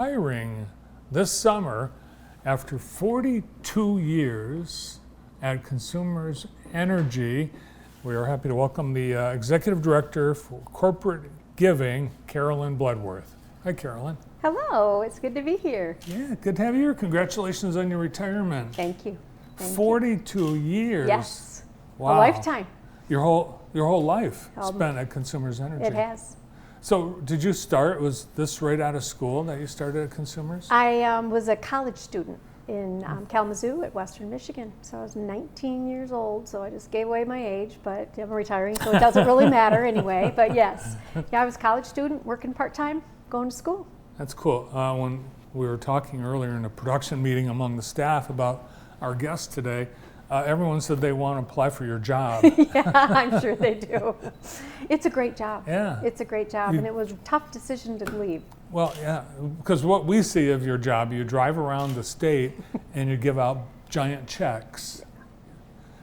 Retiring this summer after 42 years at Consumers Energy. We are happy to welcome the Executive Director for Corporate Giving, Carolyn Bloodworth. Hi, Carolyn. Hello, it's good to be here. Yeah, good to have you here. Congratulations on your retirement. Thank you. 42 years. Yes. Wow. A lifetime. Your whole life spent at Consumers Energy. It has. So did you start, was this right out of school that you started at Consumers? I was a college student in Kalamazoo at Western Michigan. So I was 19 years old, so I just gave away my age, but I'm retiring, so it doesn't really matter anyway. But yes, yeah, I was a college student, working part-time, going to school. That's cool. When we were talking earlier in a production meeting among the staff about our guest today, everyone said they want to apply for your job. Yeah, I'm sure they do. It's a great job. Yeah. It's a great job, and it was a tough decision to leave. Well, yeah, because what we see of your job, you drive around the state and you give out giant checks.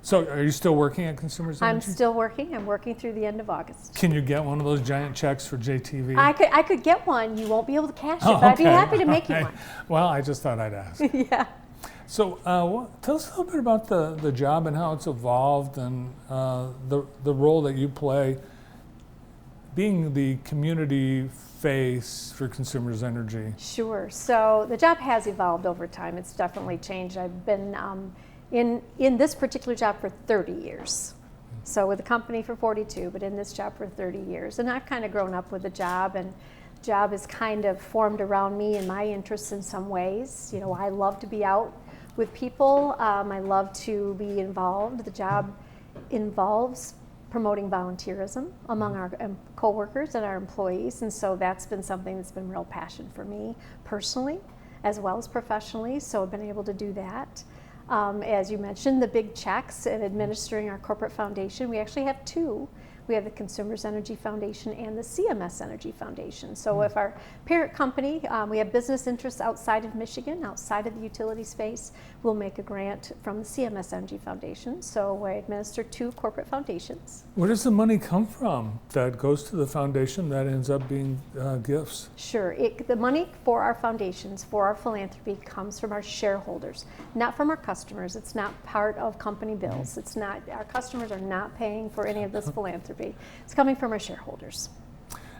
So are you still working at Consumers Energy? I'm still working. I'm working through the end of August. Can you get one of those giant checks for JTV? I could get one. You won't be able to cash it, but I'd be happy to make you one. Well, I just thought I'd ask. Yeah. So tell us a little bit about the job and how it's evolved and the role that you play being the community face for Consumers Energy. Sure. So the job has evolved over time. It's definitely changed. I've been in this particular job for 30 years. So with the company for 42, but in this job for 30 years. And I've kind of grown up with the job, and the job has kind of formed around me and my interests in some ways. You know, I love to be out with people. I love to be involved. The job involves promoting volunteerism among our coworkers and our employees, and so that's been something that's been real passion for me personally as well as professionally, so I've been able to do that. As you mentioned, the big checks and administering our corporate foundation, we actually have two. We have the Consumers Energy Foundation and the CMS Energy Foundation. So if our parent company, we have business interests outside of Michigan, outside of the utility space, we'll make a grant from the CMS Energy Foundation. So I administer two corporate foundations. Where does the money come from that goes to the foundation that ends up being gifts? Sure. The money for our foundations, for our philanthropy, comes from our shareholders, not from our customers. It's not part of company bills. It's not, our customers are not paying for any of this philanthropy. It's coming from our shareholders.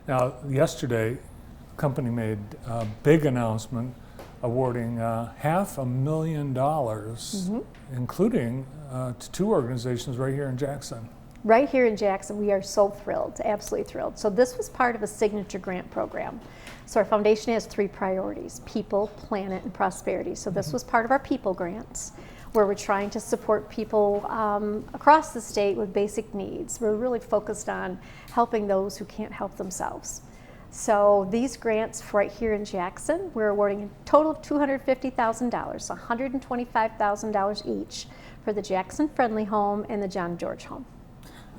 Now, yesterday, the company made a big announcement awarding $500,000, including to two organizations right here in Jackson. Right here in Jackson, we are so thrilled, absolutely thrilled. So this was part of a signature grant program. So our foundation has three priorities: people, planet, and prosperity. So this was part of our people grants, where we're trying to support people across the state with basic needs. We're really focused on helping those who can't help themselves. So these grants right here in Jackson, we're awarding a total of $250,000, $125,000 each for the Jackson Friendly Home and the John George Home.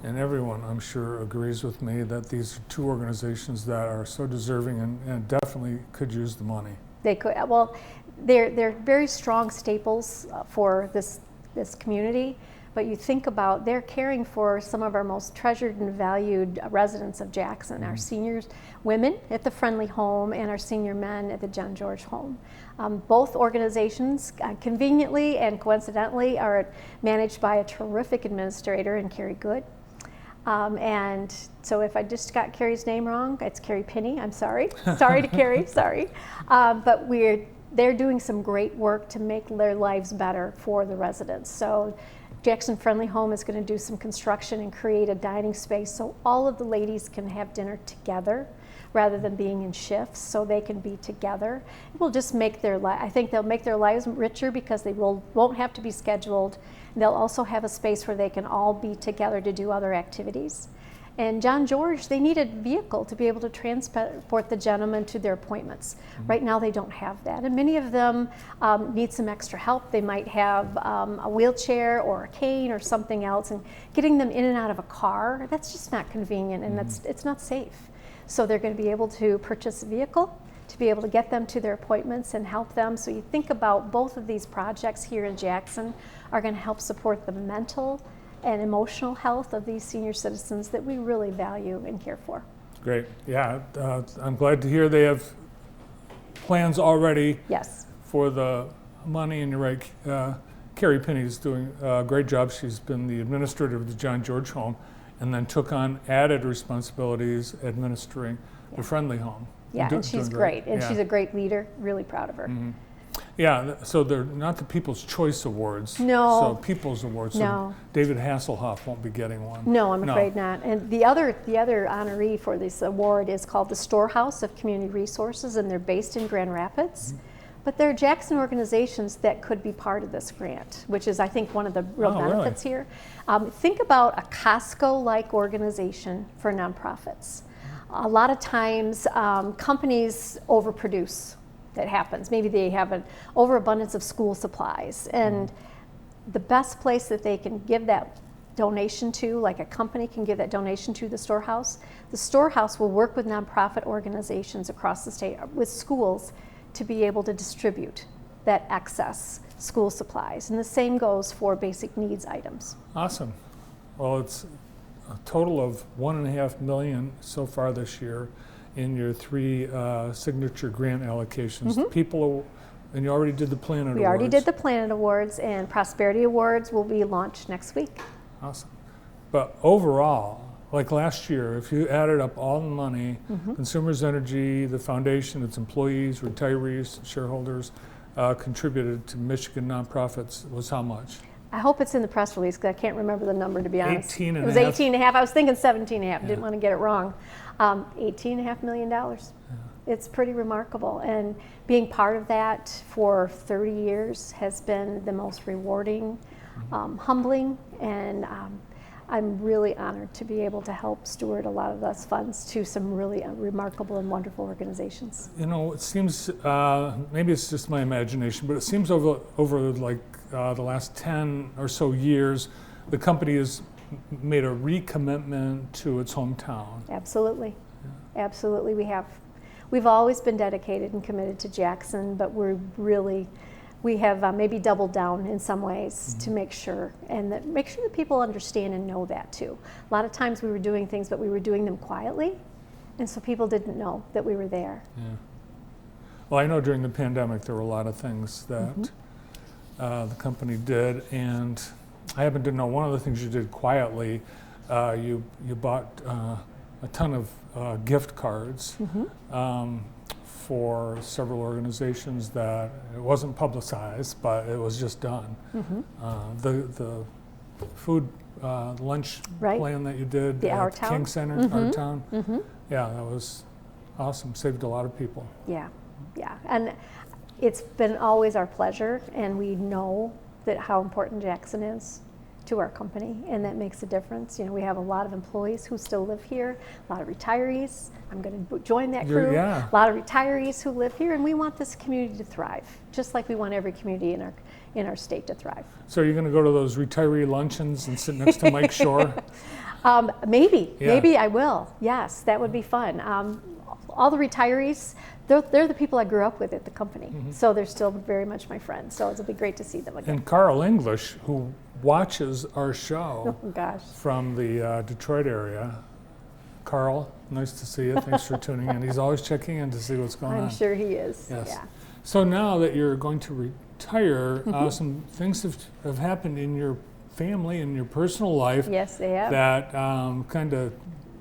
And everyone, I'm sure, agrees with me that these are two organizations that are so deserving and definitely could use the money. They could, well, they're very strong staples for this community, but you think about, they're caring for some of our most treasured and valued residents of Jackson, our seniors, women at the Friendly Home and our senior men at the John George Home. Both organizations, conveniently and coincidentally, are managed by a terrific administrator in Carrie Good. And so if I just got Carrie's name wrong, it's Carrie Penny, I'm sorry. Sorry to Carrie, sorry. But they're doing some great work to make their lives better for the residents. So Jackson Friendly Home is going to do some construction and create a dining space so all of the ladies can have dinner together rather than being in shifts, so they can be together. It will just make I think they'll make their lives richer because they won't have to be scheduled. They'll also have a space where they can all be together to do other activities. And John George, they need a vehicle to be able to transport the gentlemen to their appointments. Right now they don't have that. And many of them need some extra help. They might have a wheelchair or a cane or something else, and getting them in and out of a car, that's just not convenient, and it's not safe. So they're going to be able to purchase a vehicle to be able to get them to their appointments and help them. So you think about both of these projects here in Jackson are going to help support the mental and emotional health of these senior citizens that we really value and care for. Great. Yeah, I'm glad to hear they have plans already Yes. for the money, and you're right. Carrie Pinney's doing a great job. She's been the administrator of the John George Home, and then took on added responsibilities administering the Friendly Home. Yeah, and she's great. And Yeah. she's a great leader. Really proud of her. Yeah, so they're not the People's Choice Awards. No. So People's Awards. So No. David Hasselhoff won't be getting one. No, I'm afraid not. And the other honoree for this award is called the Storehouse of Community Resources, and they're based in Grand Rapids. But there are Jackson organizations that could be part of this grant, which is, I think, one of the real benefits here. Think about a Costco-like organization for nonprofits. A lot of times, companies overproduce. That happens. Maybe they have an overabundance of school supplies, and the best place that they can give that donation to, like a company can give that donation to the storehouse will work with nonprofit organizations across the state, with schools, to be able to distribute that excess school supplies. And the same goes for basic needs items. Awesome. Well, it's a total of $1.5 million so far this year in your 3 signature grant allocations. People, and you already did the Planet Awards. We already did the Planet Awards, and Prosperity Awards will be launched next week. Awesome. But overall, like last year, if you added up all the money, Consumers Energy, the foundation, its employees, retirees, shareholders, contributed to Michigan nonprofits, was how much? I hope it's in the press release, because I can't remember the number, to be honest. 18 and It was a half. 18 and a half. I was thinking 17 and a half. Didn't want to get it wrong. $18.5 million. It's pretty remarkable. And being part of that for 30 years has been the most rewarding, humbling, and I'm really honored to be able to help steward a lot of those funds to some really remarkable and wonderful organizations. You know, it seems, maybe it's just my imagination, but it seems over like the last 10 or so years, the company has made a recommitment to its hometown. Absolutely. Absolutely, we have. We've always been dedicated and committed to Jackson, but we have maybe doubled down in some ways to make sure that people understand and know that too. A lot of times we were doing things, but we were doing them quietly, and so people didn't know that we were there. Yeah. Well, I know during the pandemic there were a lot of things that the company did, and I happen to know one of the things you did quietly. You bought a ton of gift cards for several organizations that it wasn't publicized, but it was just done. The food lunch plan that you did Our at Town. King Center, Our Town. Yeah, that was awesome. Saved a lot of people. Yeah, yeah, and it's been always our pleasure, and we know that how important Jackson is to our company, and that makes a difference. You know, we have a lot of employees who still live here, a lot of retirees. I'm going to join that crew. Yeah. A lot of retirees who live here, and we want this community to thrive, just like we want every community in our state to thrive. So are you going to go to those retiree luncheons and sit next to Mike Shore? Maybe I will. Yes, that would be fun. All the retirees, they're the people I grew up with at the company, so they're still very much my friends. So it'll be great to see them again. And Carl English, who watches our show Oh gosh. from the Detroit area. Carl, nice to see you. Thanks for tuning in. He's always checking in to see what's going on. I'm sure he is. Yes. Yeah. So now that you're going to retire, some things have happened in your family and your personal life. Yes, they have. That kind of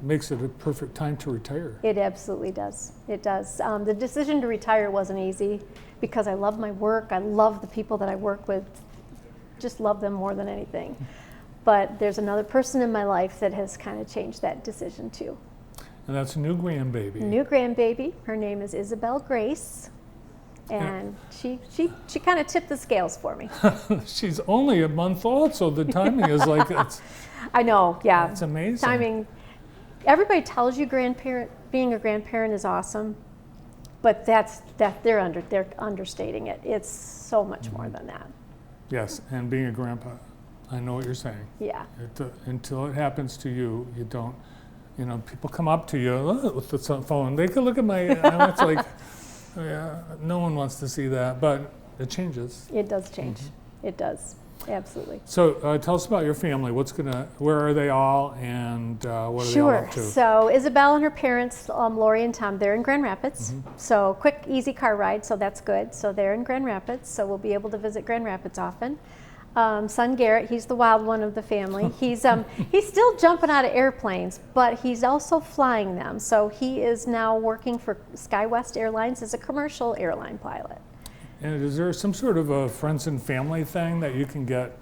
makes it a perfect time to retire. It absolutely does. It does. The decision to retire wasn't easy because I love my work. I love the people that I work with. Just love them more than anything. But there's another person in my life that has kind of changed that decision too. And that's a new grandbaby. New grandbaby. Her name is Isabel Grace. And she kind of tipped the scales for me. She's only a month old, so the timing is like it's. I know, yeah. It's amazing. Timing. Everybody tells you being a grandparent is awesome, but they're understating it. It's so much more than that. Yes, and being a grandpa, I know what you're saying. Yeah. Until it happens to you, you don't. You know, people come up to you with the phone. They could look at my. It's like, yeah, no one wants to see that, but it changes. It does change. It does. Absolutely. So tell us about your family. Where are they all, and what are they all Sure. up to? So Isabel and her parents, Lori and Tom, they're in Grand Rapids. So quick, easy car ride, so that's good. So they're in Grand Rapids, so we'll be able to visit Grand Rapids often. Son Garrett, he's the wild one of the family. He's still jumping out of airplanes, but he's also flying them. So he is now working for SkyWest Airlines as a commercial airline pilot. And is there some sort of a friends and family thing that you can get?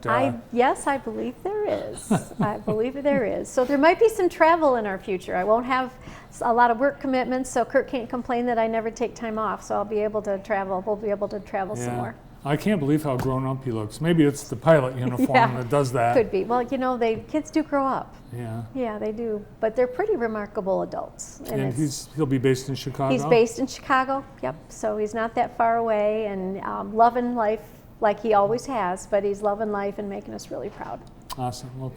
Yes, I believe there is. I believe there is. So there might be some travel in our future. I won't have a lot of work commitments, so Kurt can't complain that I never take time off. So I'll be able to travel. We'll be able to travel some more. I can't believe how grown up he looks. Maybe it's the pilot uniform that does that. Could be. Well, kids do grow up. Yeah. Yeah, they do. But they're pretty remarkable adults. And he'll be based in Chicago? He's based in Chicago, yep. So he's not that far away and loving life like he always has, but he's loving life and making us really proud. Awesome. Well,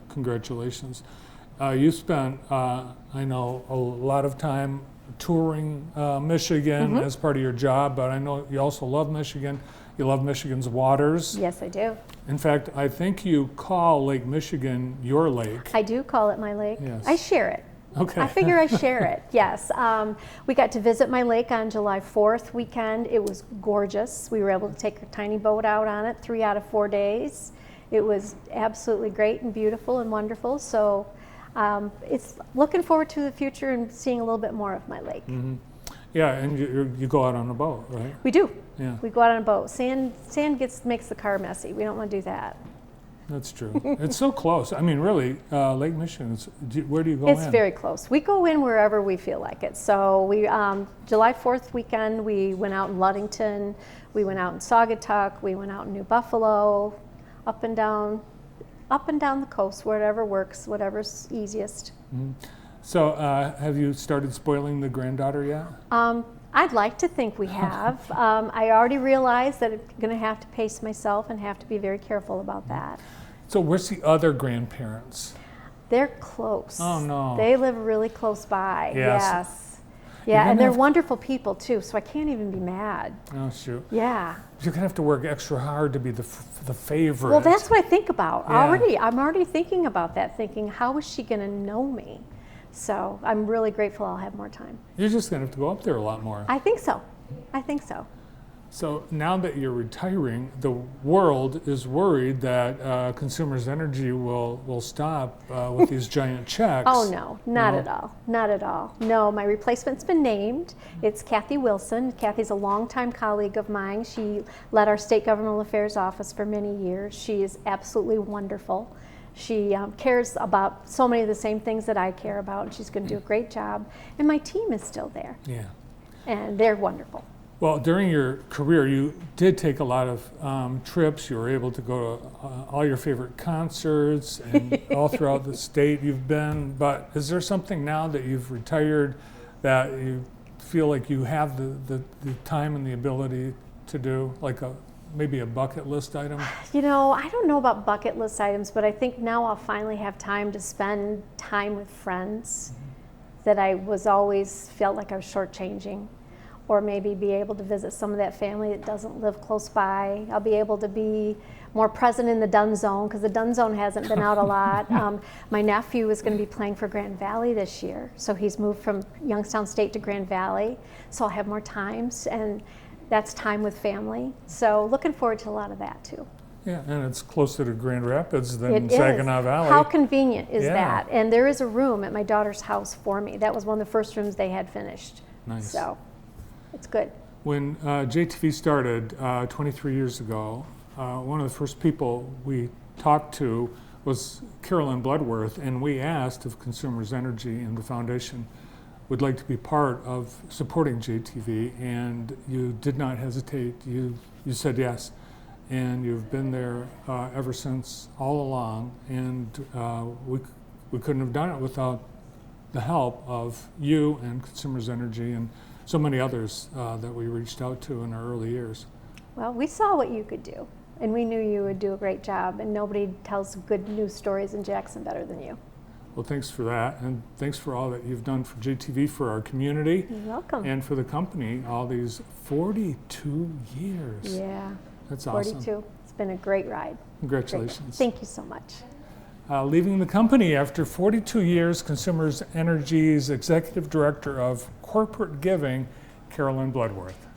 congratulations. You spent, I know, a lot of time touring Michigan as part of your job, but I know you also love Michigan. You love Michigan's waters. Yes, I do. In fact, I think you call Lake Michigan your lake. I do call it my lake. Yes. I share it. Okay. I figure I share it, yes. We got to visit my lake on July 4th weekend. It was gorgeous. We were able to take a tiny boat out on it 3 out of 4 days. It was absolutely great and beautiful and wonderful. So it's looking forward to the future and seeing a little bit more of my lake. Mm-hmm. Yeah, and you go out on a boat, right? We do. Yeah. We go out on a boat. Sand makes the car messy. We don't want to do that. That's true. It's so close. I mean, really, Lake Michigan, where do you go in? It's very close. We go in wherever we feel like it. So we July 4th weekend, we went out in Ludington, we went out in Saugatuck, we went out in New Buffalo, up and down the coast, wherever works, whatever's easiest. Mm-hmm. So have you started spoiling the granddaughter yet? I'd like to think we have. I already realized that I'm going to have to pace myself and have to be very careful about that. So where's the other grandparents? They're close. Oh, no. They live really close by. Yes. Yeah, and they're wonderful people too, so I can't even be mad. Oh, shoot. Yeah. You're going to have to work extra hard to be the favorite. Well, that's what I think about Yeah. I'm already thinking about that, thinking, how is she going to know me? So I'm really grateful I'll have more time. You're just going to have to go up there a lot more. I think so. So now that you're retiring, the world is worried that Consumers Energy will stop with these giant checks. Oh, no, not at all. Not at all. No, my replacement's been named. It's Kathy Wilson. Kathy's a longtime colleague of mine. She led our state governmental affairs office for many years. She is absolutely wonderful. She cares about so many of the same things that I care about, and she's going to do a great job. And my team is still there. Yeah. And they're wonderful. Well, during your career, you did take a lot of trips. You were able to go to all your favorite concerts and all throughout the state you've been. But is there something now that you've retired that you feel like you have the time and the ability to do, like maybe a bucket list item? You know, I don't know about bucket list items, but I think now I'll finally have time to spend time with friends that I was always felt like I was shortchanging. Or maybe be able to visit some of that family that doesn't live close by. I'll be able to be more present in the Dunn Zone, because the Dunn Zone hasn't been out a lot. My nephew is going to be playing for Grand Valley this year, so he's moved from Youngstown State to Grand Valley, so I'll have more times, and that's time with family. So looking forward to a lot of that too. Yeah, and it's closer to Grand Rapids than It Saginaw is. Valley. How convenient is Yeah. that? And there is a room at my daughter's house for me. That was one of the first rooms they had finished. Nice. So it's good. When JTV started 23 years ago, one of the first people we talked to was Carolyn Bloodworth, and we asked if Consumers Energy and the foundation would like to be part of supporting JTV, and you did not hesitate. You said yes, and you've been there ever since, all along, and we couldn't have done it without the help of you and Consumers Energy and so many others that we reached out to in our early years. Well, we saw what you could do, and we knew you would do a great job, and nobody tells good news stories in Jackson better than you. Well, thanks for that, and thanks for all that you've done for JTV, for our community, You're welcome. and for the company all these 42 years. Yeah. That's awesome. 42. It's been a great ride. Congratulations. Thank you so much. Leaving the company after 42 years, Consumers Energy's Executive Director of Corporate Giving, Carolyn Bloodworth.